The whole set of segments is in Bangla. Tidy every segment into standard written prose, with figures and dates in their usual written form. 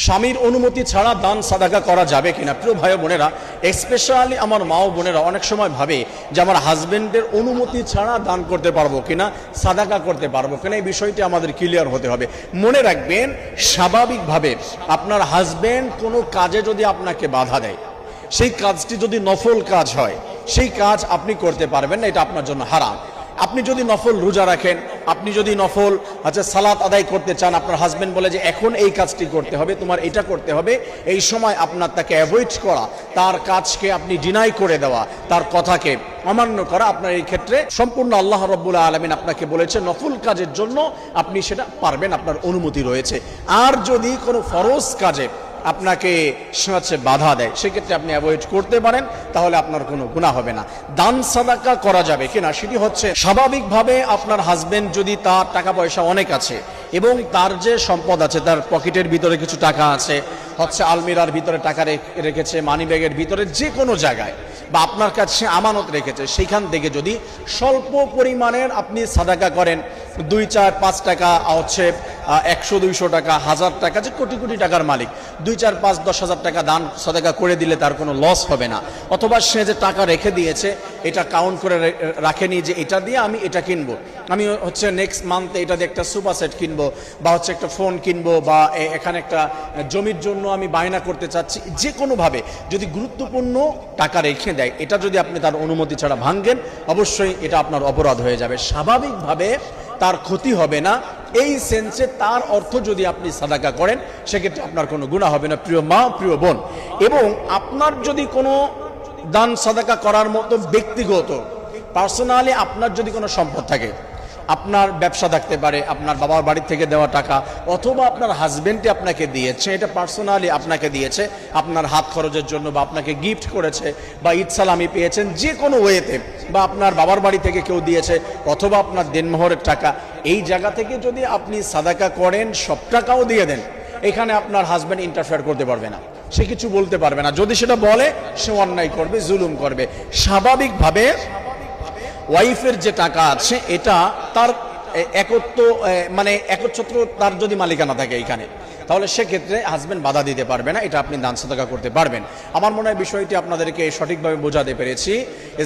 স্বামীর অনুমতি ছাড়া দান সাদাকা করা যাবে কিনা? প্রিয় ভাই বোনেরা, স্পেশালি আমার মা ও বোনেরা অনেক সময় ভাবে যে আমার হাজবেন্ডের অনুমতি ছাড়া দান করতে পারবো কিনা, সাদাকা করতে পারবো কিনা, এই বিষয়টি আমাদের ক্লিয়ার হতে হবে। মনে রাখবেন, স্বাভাবিকভাবে আপনার হাজবেন্ড কোনো কাজে যদি আপনাকে বাধা দেয়, সেই কাজটি যদি নফল কাজ হয়, সেই কাজ আপনি করতে পারবেন না, এটা আপনার জন্য হারাম। আপনি যদি নফল রোজা রাখেন, আপনি যদি নফল সালাত আদায় করতে চান, আপনার হাজবেন্ড বলে যে এখন এই কাজটি করতে হবে, তোমার এটা করতে হবে, এই সময় আপনার তাকে অ্যাভয়েড করা, তার কাজকে আপনি ডিনাই করে দেওয়া, তার কথাকে অমান্য করা, আপনার এই ক্ষেত্রে সম্পূর্ণ আল্লাহ রাব্বুল আলামিন আপনাকে বলেছে নফল কাজের জন্য আপনি সেটা পারবেন, আপনার অনুমতি রয়েছে। আর যদি কোনো ফরজ কাজে আপনাকে বাধা দেয়, সেক্ষেত্রে আপনি অ্যাভয়েড করতে পারেন, তাহলে আপনার কোনো গুনাহ হবে না। দান সাদাকা করা যাবে কিনা সেটি হচ্ছে, স্বাভাবিকভাবে আপনার হাজবেন্ড যদি তার টাকা পয়সা অনেক আছে এবং তার যে সম্পদ আছে, তার পকেটের ভিতরে কিছু টাকা আছে, আলমিরার ভিতরে টাকা রেখেছে, মানি ব্যাগের ভিতরে, যে কোনো জায়গায়, বা আপনার কাছে আমানত রেখেছে, সেইখান থেকে যদি স্বল্প পরিমাণের আপনি সাদাকা করেন, 2, 4, 5 টাকা, 100, 200 টাকা, 1000 টাকা, যে কোটি কোটি টাকার মালিক, 2, 4, 5, 10 হাজার টাকা দান সাদাকা করে দিলে তার কোনো লস হবে না। অথবা সে যে টাকা রেখে দিয়েছে, এটা কাউন্ট করে রাখেনি যে এটা দিয়ে আমি এটা কিনবো, আমি নেক্সট মান্থে এটা দিয়ে একটা সুপার সেট কিনবো, বা একটা ফোন কিনবো, বা এখানে একটা জমির জন্য আমি বায়না করতে চাচ্ছি, যে কোনোভাবে যদি গুরুত্বপূর্ণ টাকা রেখে দেয়, এটা যদি আপনি তার অনুমতি ছাড়া ভাঙেন, অবশ্যই এটা আপনার অপরাধ হয়ে যাবে। স্বাভাবিকভাবে তার ক্ষতি হবে না, এই সেন্সে তার অর্থ যদি আপনি সাদাকা করেন, সেক্ষেত্রে আপনার কোনো গুনাহ হবে না, প্রিয় মা, প্রিয় বোন। এবং আপনার যদি কোনো দান সাদাকা করার মতো ব্যক্তিগত পার্সোনালি আপনার যদি কোনো সম্পদ থাকে, আপনার ব্যবসা থাকতে পারে, আপনার বাবার বাড়ি থেকে দেওয়া টাকা, অথবা আপনার হাজবেন্ডে আপনাকে দিয়েছে, এটা পার্সোনালি আপনাকে দিয়েছে আপনার হাত খরচের জন্য, বা আপনাকে গিফট করেছে, বা ঈদ সালামি পেয়েছেন, যে কোনো ওয়েতে, বা আপনার বাবার বাড়ি থেকে কেউ দিয়েছে, অথবা আপনার দেনমোহরের টাকা, এই জায়গা থেকে যদি আপনি সাদাকা করেন, সব টাকাও দিয়ে দেন, এখানে আপনার হাজবেন্ড ইন্টারফেয়ার করতে পারবে না, সে কিছু বলতে পারবে না। যদি সেটা বলে, সে অন্যায় করবে, জুলুম করবে। স্বাভাবিকভাবে ওয়াইফের যে টাকা আছে, এটা তার একচ্ছত্র তার যদি মালিকানা থাকে এইখানে, তাহলে সেক্ষেত্রে হাজবেন্ড বাধা দিতে পারবে না, এটা আপনি দান সাদাকা করতে পারবেন। আমার মনে হয় বিষয়টি আপনাদেরকে সঠিকভাবে বোঝাতে পেরেছি।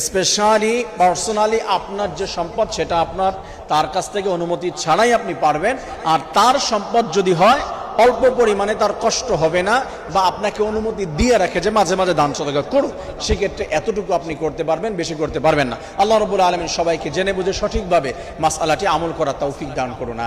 স্পেশালি পার্সোনালি আপনার যে সম্পদ, সেটা আপনার তার কাছ থেকে অনুমতি ছাড়াই আপনি পারবেন। আর তার সম্পদ যদি হয় অল্প পরিমাণে, তার কষ্ট হবে না, বা আপনাকে অনুমতি দিয়ে রাখে যে মাঝে মাঝে দান সাদাকা করুন, সেক্ষেত্রে এতটুকু আপনি করতে পারবেন, বেশি করতে পারবেন না। আল্লাহ রাব্বুল আলামিন সবাইকে জেনে বুঝে সঠিকভাবে মাসআলাটি আমল করার তৌফিক দান করুন।